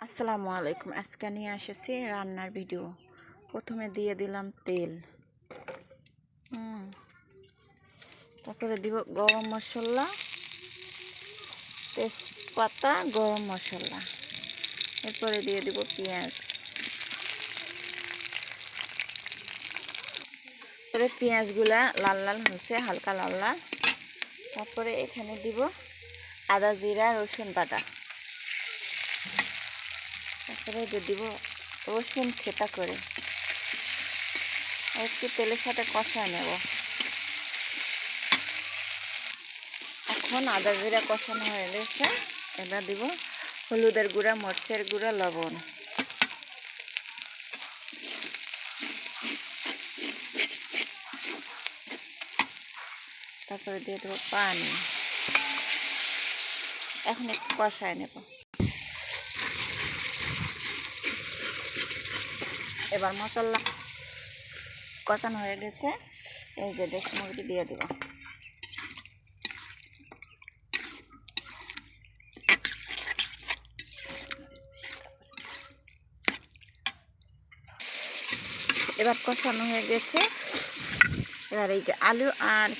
আসসালামু আলাইকুম। আজকে নিয়ে এসেছি রান্নার ভিডিও। প্রথমে দিয়ে দিলাম তেল, তারপরে দিব গরম মশলা, তেজপাতা, গরম মশলা, এরপরে দিয়ে দিব পেঁয়াজ। তারপরে পেঁয়াজগুলা লাল লাল হয়েছে, হালকা লাল লাল। তারপরে এখানে দিব আদা জিরা রসুন বাটা। তারপরে দিয়ে দিব রসুন থেতা করে একটু তেলের সাথে কষায় নেব। এখন আদা জিরা কষানো হয়ে গেছে, এবার দিব হলুদের গুঁড়া, মরিচের গুঁড়া, লবণ। তারপরে দিয়ে দেবো পানি। এখন একটু কষায় নেব। এবার মশলা কষানো হয়ে গেছে, এই যে দেশি মুরগি দিয়ে দেব। এবার কষানো হয়ে গেছে, এবার এই যে আলু আর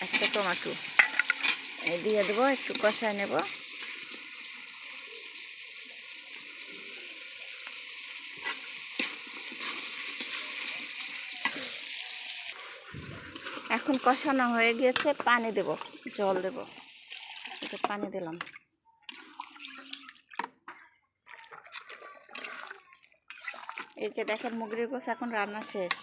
একটা টমেটো এই দিয়ে দেবো, একটু কষায় নেব। এখন কষানো হয়ে গেছে, পানি দেব, জল দেব। একটু পানি দিলাম। এই যে দেখেন মুরগির গোশ এখন রান্না শেষ।